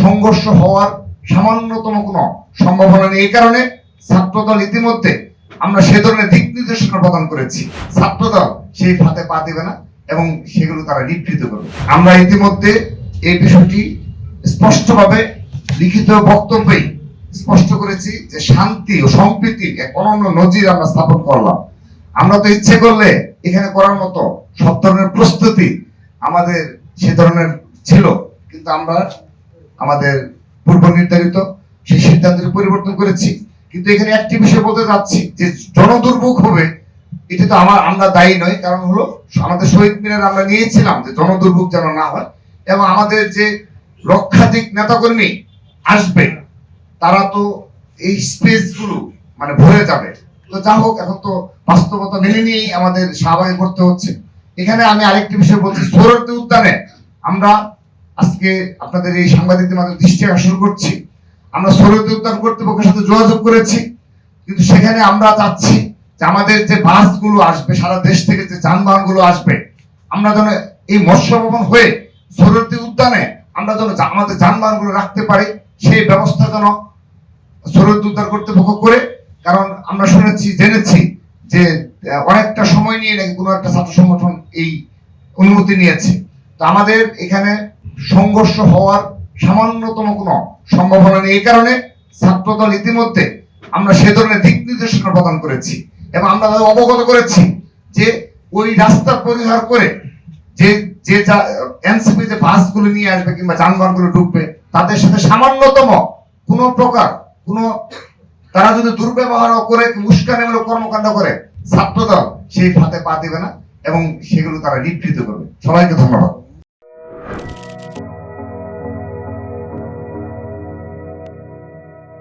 সংঘর্ষ হওয়ার সামান্যতম কোনো সম্ভাবনা নেই। এই কারণে ছাত্রদল ইতিমধ্যে আমরা সে ধরনের দিক নির্দেশনা প্রদান করেছি। ছাত্রদল সেই ফাঁদে পা দেবে না এবং সেগুলো তারা নিবৃত্ত করবে। আমরা ইতিমধ্যে এই বিষয়টি স্পষ্টভাবে লিখিত বক্তব্যেই স্পষ্ট করেছি যে শান্তি ও সম্প্রীতির এক অনন্য নজির আমরা স্থাপন করলাম। আমরা তো ইচ্ছে করলে এখানে করার মতো সব ধরনের প্রস্তুতি আমাদের সে ধরনের ছিল, কিন্তু আমরা আমাদের পূর্ব নির্ধারিত সেই সিদ্ধান্তের পরিবর্তন করেছি। কিন্তু এখানে একটি বিষয় বলতে যাচ্ছি যে জনদুর্ভোগ হবে এটা তো আমরা দায়ী নই। কারণ হলো আমাদের শহীদ মিনার আমরা নিয়েছিলাম যে জনদুর্ভোগ যেন না হয়, এবং আমাদের যে লক্ষাধিক নেতাকর্মী আসবে তারা তো এই স্পেস গুলো মানে ভরে যাবে। তো যা হোক, এখন তো বাস্তবতা মেনে নিয়েই আমাদের স্বাভাবিক করতে হচ্ছে। এখানে আমি আরেকটি বিষয় বলছি, সোহরাওয়ার্দী উদ্যানে আমরা আজকে আপনাদের এই সাংবাদিকদের মাধ্যমে দৃষ্টি আকর্ষণ করছি, আমরা সোহরাওয়ার্দী উদ্যান কর্তৃপক্ষের সাথে যোগাযোগ করেছি, কিন্তু সেখানে আমরা চাচ্ছি যে আমাদের যে বাসগুলো আসবে, সারা দেশ থেকে যে যানবাহনগুলো আসবে, আমরা যেন এই মৎস্য ভবন হয়ে সোহরাওয়ার্দী উদ্যানে আমরা যেন আমাদের যানবাহনগুলো রাখতে পারি, সেই ব্যবস্থা যেন সোহরাওয়ার্দী উদ্যান কর্তৃপক্ষ করে। কারণ আমরা জেনেছি যে অনেকটা সময় নিয়ে নাকি কোনো একটা ছাত্র সংগঠন এই অনুমতি নিয়েছে। তো আমাদের এখানে সংঘর্ষ হওয়ার সামান্যতম কোনো সম্ভাবনা নেই। এই কারণে ছাত্রদল ইতিমধ্যে আমরা সে ধরনের দিক নির্দেশনা প্রদান করেছি এবং আমরা অবগত করেছি যে ওই রাস্তা পরিহার করে যে যে এনসিপি যে বাসগুলো নিয়ে আসবে কিংবা যানবাহনগুলো ঢুকবে, তাদের সাথে সামান্যতম কোনো প্রকার কোনো তারা যদি দুর্ব্যবহার করে উস্কানিমূলক কর্মকাণ্ড করে, ছাত্রদল সেই ফাঁদে পা দেবে না এবং সেগুলো তারা নিবৃত্ত করবে। সবাইকে ধন্যবাদ।